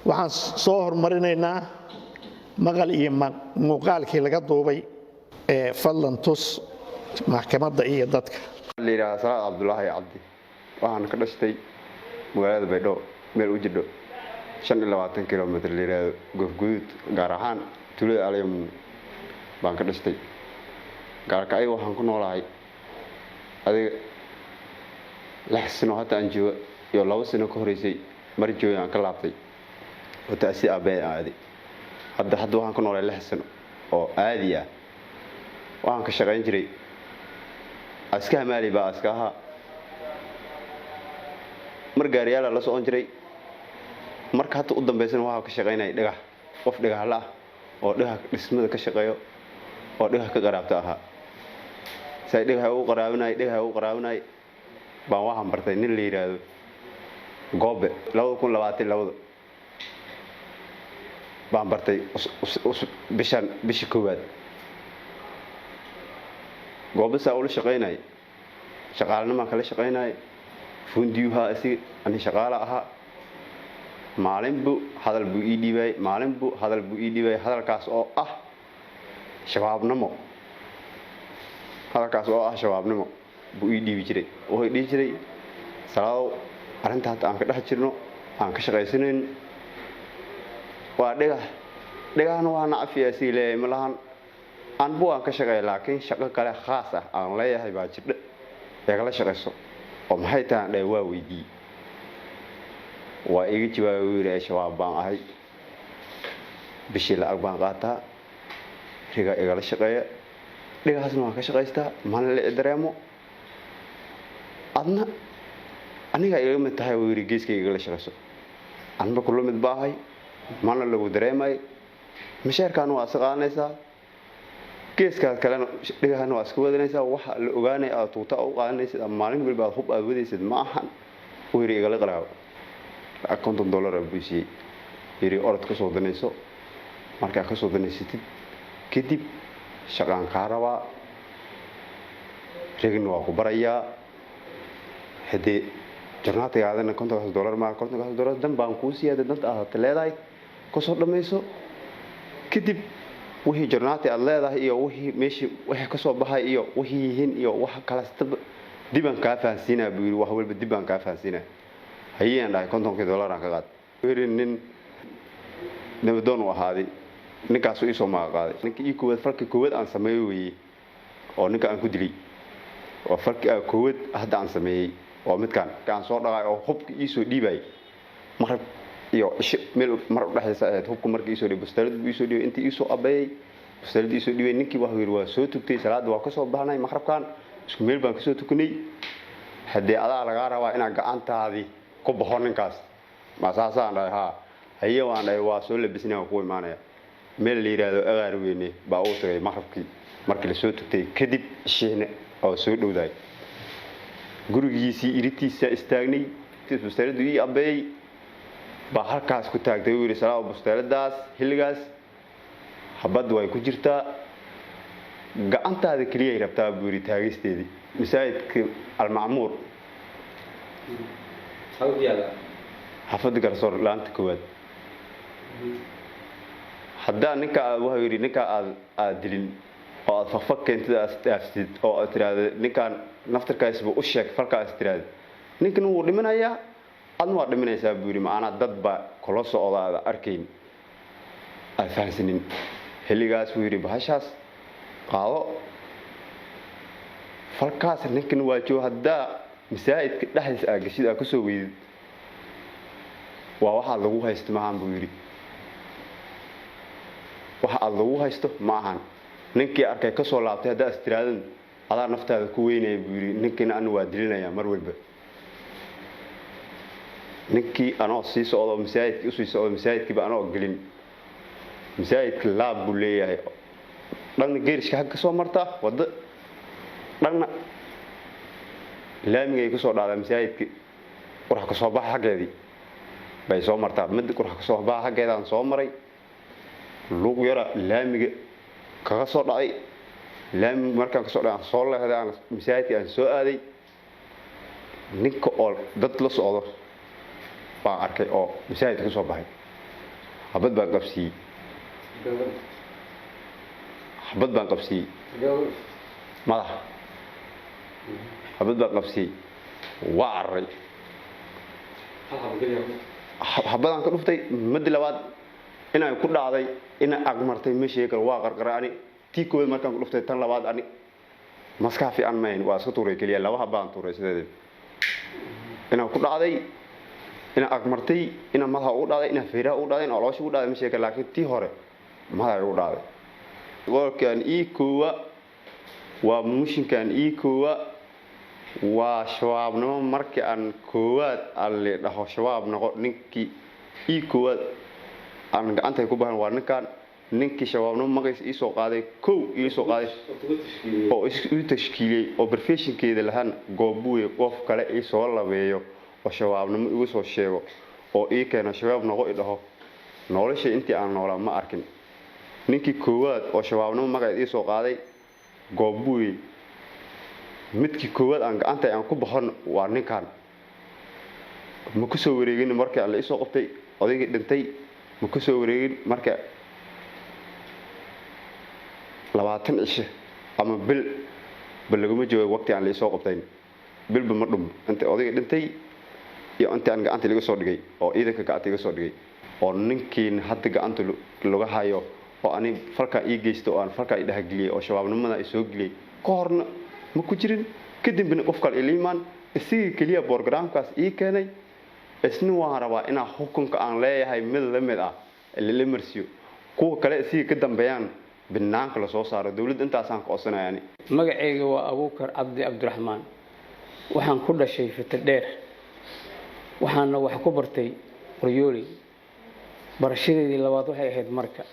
waxaan soo hormarinaynaa maqal iyo muuqaalkii laga duubay ee fadlan tus maxkamadda iyo dadka liiraa Salaad Cabdullaahi Cabdi waxaan ka dhashtay magaalada Baydhabo meel u jidho 25 kilomitir liiraa Gofguud gaar ahaan tuulada Alyam baan ka dhashtay gaarka ay waxaan ku noolahay adiga 6 sano hadda aan joogo iyo 2 sano ka horeysay mar joogaan ka laabtay oo taasi abay aadi hadda waxaan ku noolahay 6 sano oo aadi ah waxaan ka shaqayn jiray aska maali baa aska aha mar gaariyaal la soo jiray marka hadda u dambeysana waxa ka shaqaynay dhagax qof dhagax la oo dhagax dhismada ka shaqeeyo oo dhagax ka qaraabta aha say dhagax u qaraabnay baan waxaan bartay nin la yiraahdo Goobe 2022 baan bartay bishi koowaad Goobe saa ula shaqaynay shaqaalnimo kala shaqaynay fundiyuha asi ani shaqaala aha maalin buu hadal buu ii dhiibay hadalkaas oo ah shabaabnimo buu ii dhiibi jiray oo ay dhigi jiray Salaado arinta aan ka dhex jirno aan ka shaqaysanayn waa dhagaxna waa naafiya si leeyahay malahan aan buu aan ka shaqeey laakiin shaqo kale khaas ah aan leeyahay baa jidh ee kala shaqeyso oo maxay tahay dhay waa weydii waa iga jawaabay wiilay shabaab baan ahay bishii lacag baan qaataa riga igala shaqeeya dhagaxna waan ka shaqeystaa man la dareemo adna aniga iga mid tahay wiilay geeskayga la shaqeyso anba kullu mid baahay man lagu dareemay misheerkaan waa saqaanaysaa geeskaas kalena dhagaxna waa isku wadanaysaa waxa la ogaanay aad tuuta u qaanaysid maalin walba aad hub aad wadaysid ma ahan wiilay igala qaraabo $50 bishii yiri orod ka soo danayso marka ka soo danaysatid kadib shaqaan qaaraba rigin waa ku barayaa hadii jarnaatigaadana $50 ma $50 dan baan ku siiyay dad aad leedahay ka soo dhamayso kadib wixii jarnaati aad leedahay iyo wixii meeshii waxa ka soo baxay iyo wixii yihiin iyo wax kala diban ka faansiina buu yiri wax walba diban ka faansiina hayeen dhahay $50 aan ka qaad weerinin nabadoon u ahaaday ninkaas uu soo maaqaaday ninkii koowaad falki koowaad aan sameeyay oo ninka aan ku dilay oo falki koowaad hadda aan sameeyay oo midkaan kaan soo dhaqay oo hubka ii soo dhiibay marab iyo meel mar u dhaxaysa ee hubku markii ii soo dhiibay bustalad ii soo dhiibay intii ii soo abay bustalad ii soo dhiibay ninkii wax weer waa soo tugtay salaad waa ka soo baxnay maqrabkan isku meel baan ka soo tukanay hadii adaa laga rabaa inaad gacantaadii ku baxo ninkaas ma saasaan dhahay haye waan dhahay waa soo labisnaa ku imaanaya meel la yiraahdo agaar weyne baa uu tagay maqrabkii markii la soo tugtay kadib sheene oo soo dhowday gurigiisii iritiisa istaagnay bustaladu ii abay baa halkaas ku taagtay wiil Salaad bustaladaas xilligaas habad way ku jirtaa gacantaada kaliya ay rabtaa buuri taagisteedii masaajidka al-Ma'muur xafada garsoor laanta koowaad hadda ninka waxa yiri ninka aad dilin oo aad fafakkeentida astaafsid oo aad tiraahdo ninkan naftarkaas buu u sheeg falkaas tiraahdo ninkan uu dhimanaya adna waa dhimanaysaa buuri maana dad ba kala socdaada arkayn ay fahansanin xilligaas uu yiri bahashaas qaado falkaas ninkan waa joo hadda masaajidka dhaxdiisa agashida ku soo weydid waa waxa lagu haysto maahan buu yiri waxa lagu haysto maahan ninkii arkay ka soo laabtay hadda istiraadin adaa naftaada ku weynay buu yiri ninkan aan waa dilinaya mar walba ninkii anoo sii socdo masaajidka u sii socdo masaajidkii baan oo galin masaajidka laab buu leeyahay dhan geerishka ka soo marta wada dhanna laamiga ay ku soo dhacday masaajidka qurux ka soo bax xageedii bay soo martaa mid qurux ka soo bax xageedaan soo maray luuq yara laamiga kaga soo dhacay laamiga markaan ka soo dhacay soo leeyahay masaajidka aan soo aaday ninka oo dad la socdo baan arkay oo masaajidka soo baxay حبد بان قبسي حبد بان قبسي مدح حبد بان قبسي وعري حبدان ka dhuftay mid labaad inay ku dhacday ina agmartay meeshii kale waa qarqaraani tii kood markaan ku dhuftay tan labaad ani maska fiican mayn waa isku tuuray kaliya laba habaan tuuray sideed ina ku dhacday ina agmartay ina madaxa u dhacday ina feera u dhacday ina loosh u dhacday meeshii kale laakiin tii hore madaxa u dhacday goolkan ii koowa waa mushinkan ii koowa waa shabaabnimo markii aan koowaad alle dhaho shabaab noqo ninkii ii koowaad aan gacanta ku baahan waa ninkii shabaabnimo magaciisa ii soo qaaday ii soo qaaday oo isku tashkiilay oo professionkeeda lahan goobuwe qof kale ii soo labeeyo oo shabaabnimo igu soo sheego oo ii keeno shabaab noqo dhaho nolosha intii aan noolaa ma arkin ninkii koowaad oo shabaabnimo magaciisa ii soo qaaday goobuwe midkii koowaad aan gacanta aan ku baxon waa ninkan ma ku soo wareegin markii aan la isoo qabtay odayga dhintay ma ku soo wareegin marka 20 cisho ama bil laguma joogo waqti aan la isoo qabtay bilba ma dhum inta odayga dhintay iyo inta aan gacanta laga soo dhigay oo ciidanka gacanta laga soo dhigay oo ninkiin hadda gacanta laga hayo oo ani falka ii geysto oo aan falka ii dhaxgeliyay oo shabaabnimada ay soo geliyay koorna ma ku jirin kadib bin qof kale iliimaan isii kaliya programkaas ii keenay isna waan rabaa ina xukunka aan leeyahay mid la mid ah la marsiyo kuwa kale isii ka dambeeyaan binaanka la soo saaro dawladda intaas aan ka codsanayaan magacayga waa Abuukar Cabdi Abdurrahmaan waxaan ku dhashay Fita Dheer waxaana wax ku bartay Qoryooli barashadeedii labaad waxay ahayd marka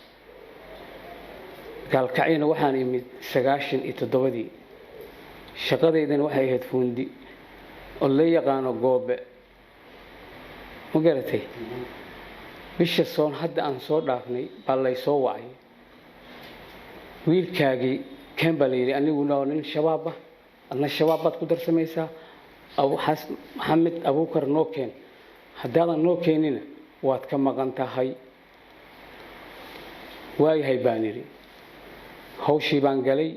galkacayna waxaan imid 97 shaqadeedana waxay ahayd fuundi oo la yaqaan goobe ma garatay bisha soon hadda aan soo dhaafnay baa la soo wacay wiilkaagii kan baa leeyahay aniguna nin shabaab ah adna shabaabad ku darsamaysaa abu Maxamed Abuukar Nookeen haddaadan noo keenina waad ka maqan tahay waayahay baan yiri hawshii baan galay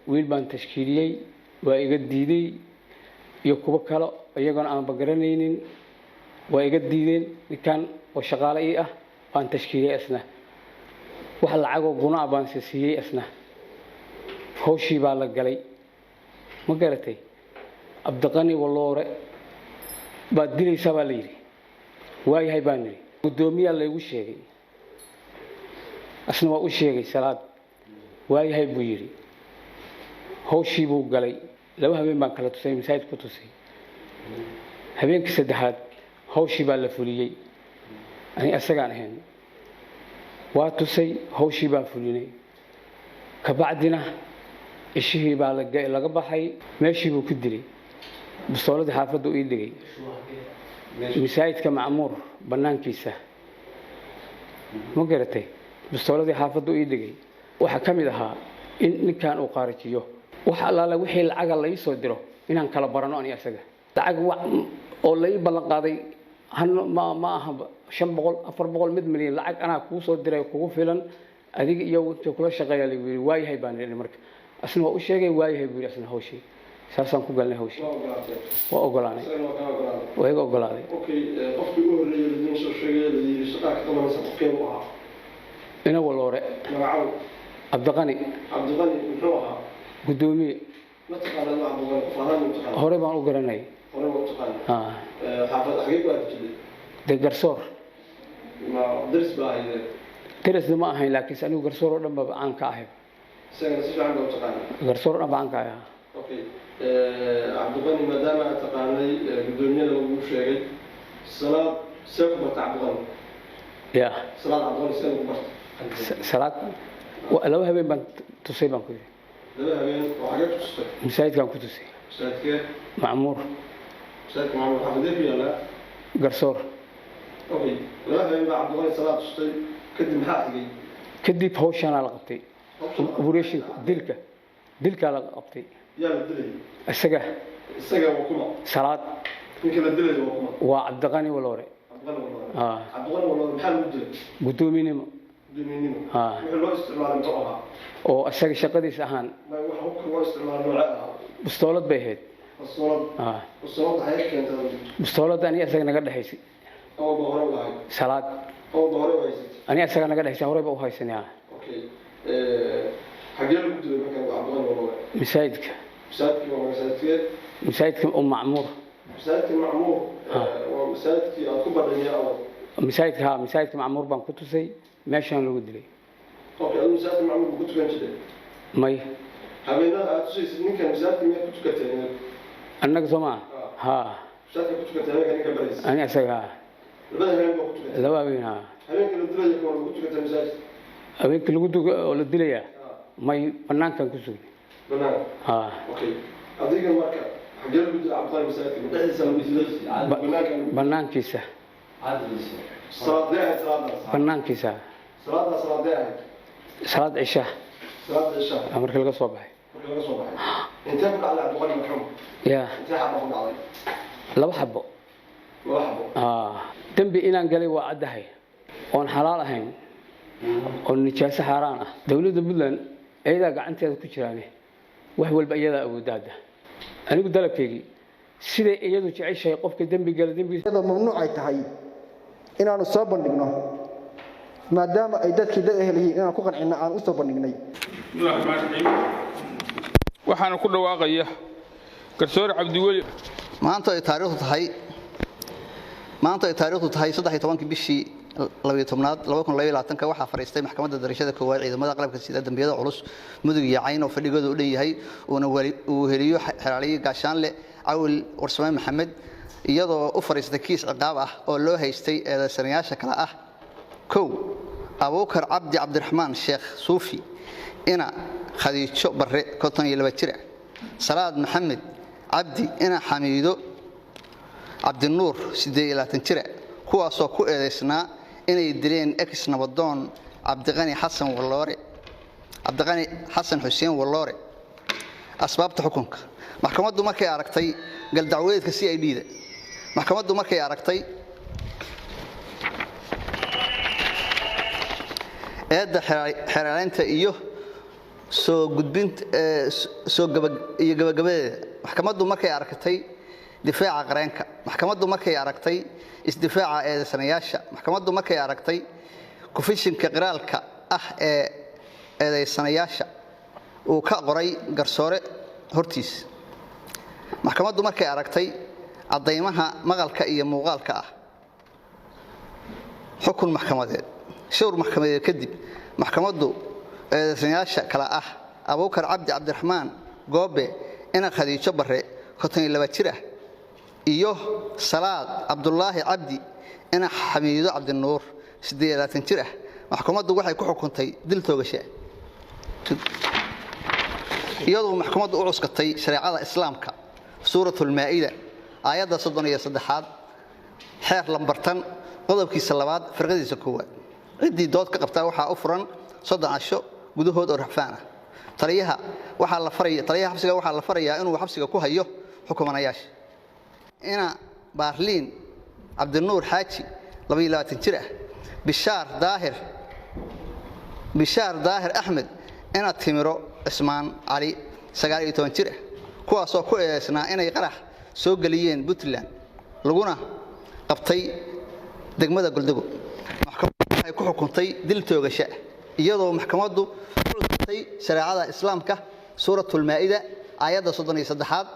wiil baan tashkiiliyay waa iga diiday iyo kuwa kale iyagana aan bagaranaynin waa iga diideen ninkan oo shaqaale ii ah baan tashkiiliyay asna wax lacag oo guna baan siiyay asna hawshii baa la galay ma garatay Abdaqani Waloore baad dilaysaa baa la yiri waayahay baan yiri gudoomiyaha la igu sheegay asna waa u sheegay salaad waayahay buu yiri hawshii buu galay laba habeen baan kala tusay masaajid ku tusay habeenkii saddexaad hawshii baa la fuliyay ani asagaan ahayn waa tusay hawshii baan fulinay ka bacdina ishii baa laga baxay meeshii buu ku dilay bistoolada xaafadda uu dhigay masaajidka Macmuur banaankiisa ma garatay bistooladii xaafadda uu dhigay waxa kamid ahaa in ninkan uu qaarijiyo waxa allaala wixii lacag la soo diro inaan kala barano ani asaga lacag oo la balan qaaday ma aha 500 400 mid milyan lacag ana ku soo diray kugu filan adiga iyo waqti kula shaqeeya la yiri waayahay baan leeyahay marka asna waa u sheegay waayahay buu asna hawshii saasan ku galnay hawshii waa ogolaanay waa iga ogolaaday okay qofkii u horeeyay in soo sheegay la yiri shaqada ka dambaysa qofkii uu ahaa ina Waloore magacaw Abdaqani muxuu ahaa gudoomiye ma taqaanaa wax badan fahmaan u taqaan hore baan u garanay hore u taqaan xaafad xaqiiq waa jiray de garsoor ma dars baa ahayd dars ma ahayn laakiin anigu garsoor oo dhan baa aan ka ahay sagal si fiican u taqaan garsoor oo dhan baan ka ahay okay Abdaqani maadaama aad taqaanay gudoomiyada lagu sheegay salaad seef barta Abdaqani ya salaad Abdaqani seef barta salaad laba habeen baan tusay baan ku laba habeen waxa ka tusay masaajidkan ku tusay masaajidka Macmuur masaajidka Macmuur xafadii ku yaala garsoor okay laba habeen baa Abdaqani salaad tusay kadib maxaa xigay kadib hawshan la qabtay operation dilka la qabtay yaa la dilay isaga waa kuma salaad ninka la dilay waa kuma waa Abdaqani Waloore عبد الغني والله محل مدير gudoominimo دومينيمو آه. وحي لو استعمال متوها oo asaga shaqadiisa ahaan ما waxa uu استعمال نوعها bistoolad bay ahayd والصوت هاي كانت bistoolad ani asaga naga dhaxaysay أول ظهور ولا هاي salaad أول ظهور وهايسي ani asaga naga dhaxaysay horey ba u haysanaa أوكي حاجة اللي كنت مكان عبد الغني والله masaajidka مساعدك oo macmuur مساعدك معمور ومساعدك أكبر دنيا أول masaajidka macmuur baan ku tusay meeshaan lagu dilay أوكي أنا مساعدك معمور كنت كان كده may حبينا أتوسي سنين كان مساعدك ما كنت كتير annaga Soomaa ha مساعدك كنت كتير كان كبريس ani asaga البدن هنا ما كنت كتير laba weyn ha حبينا كل الدنيا كمان كنت كتير مساعد habeenkii lagu dugo oo la dilaya may banaankan ku sugnay بنان ha أوكي أديك المركب حاجة اللي كنت عبد الله مساعدك banaankiisa صلاة ده banaankiisa صلاة ده salaad cisha صلاة العشاء markii laga soo baxay كل صباح أنت كل على عبد الغني محمود ya أنت حرام عليه laba xabo واحد dambi inaan galay waa caddahay oon xalaal ahayn oo nijaaso xaaraan ah dawladda Puntland ayada gacanteeda ku jiraan wax walba iyada awoodaada anigu dalabkeygii sida iyadu jeceshay qofka dambi gala dambiisa iyadoo mamnuuc ay tahay inaanu soo bandhigno maadaama ay dadkii dad ehel yihiin inaan ku qancino aan u soo bandhignay waxaan ku dhawaaqaya garsoor Cabdiweli maanta ay taariikhdu tahay 13 bishii 12aad 2022 waxa fariistay maxkamadda darajada koowaad ciidamada qalabka sida dambiyada culus mudug iyo cayn oo fadhigooda u leeyahay uu heliyo xalaaliye gaashaanle Awil Warsame Maxamed iyadoo u fariistay kiis ciqaab ah oo loo haystay eedaysanayaasha kala ah kow Abuukar Cabdi Cabdiraxmaan Sheekh Suufi ina Khadiijo Barre 52 jir Salaad Maxamed Cabdi ina Xamiido Cabdinuur 28 jir kuwaasoo ku eedeysnaa inay dileen ex nabadoon Cabdiqani Xasan Xuseen Walloore asbaabta xukunka maxkamaddu markay aragtay gal dacwadeedka CID-da maxkamaddu markay aragtay eedda xeeraanta iyo soo gudbinta gabagabadeeda maxkamaddu markay aragtay difaaca qareenka maxkamaddu markay aragtay isdifaaca eedeysanayaasha maxkamaddu markay aragtay kufishinka qiraalka ah ee eedeysanayaasha uu ka qoray garsoore hortiis maxkamaddu markay aragtay cadeymaha maqalka iyo muuqaalka ah xukun maxkamadeed shawr maxkamadeed kadib maxkamaddu eedeysanayaasha kala ah Abuukar Cabdi Cabdiraxmaan Goobe ina Khadiijo Barre 52 jir iyo Salaad Cabdullaahi Cabdi ina Xamiido Cabdinuur 28 jir maxkamaddu waxay ku xukuntay dil toogasho iyadoo maxkamaddu u cuskatay shariicada islaamka suuratul maa'ida aayadda 33 xeer lambartan qodobkiisa labaad firqadiisa koowaad cidii dood ka qabtaa waxa u furan 3 casho gudahood oo rafaan ah taliyaha xabsiga waxa la farayaa inuu xabsiga ku hayo xukumanayaasha ina Baarliin Cabdinuur Xaaji 22 jir Bishaar Daahir Axmed ina Timiro Ismaan Ali 19 jir kuwaasoo ku eedeysnaa inay qarax soo galiyeen Puntland laguna qabtay degmada Galdogo maxkamaddu waxay ku xukuntay dil toogasho iyadoo maxkamaddu xukuntay shariicada islaamka suuratul maa'ida aayadda 33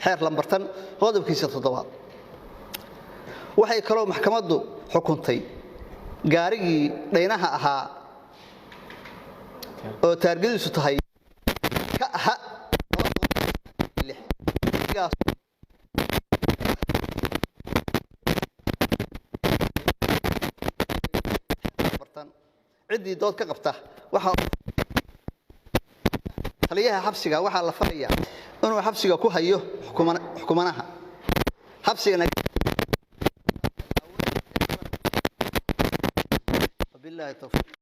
xeer lambartan qodobkiisa 7 waxay kaloo maxkamaddu xukuntay gaarigii dhaynaha ahaa oo taargadiisu tahay ka aha cidii dood ka qabta waxa taliyaha xabsiga waxa la farayaa inuu xabsiga ku hayo xukumanaha xabsiga billahi tawfiiq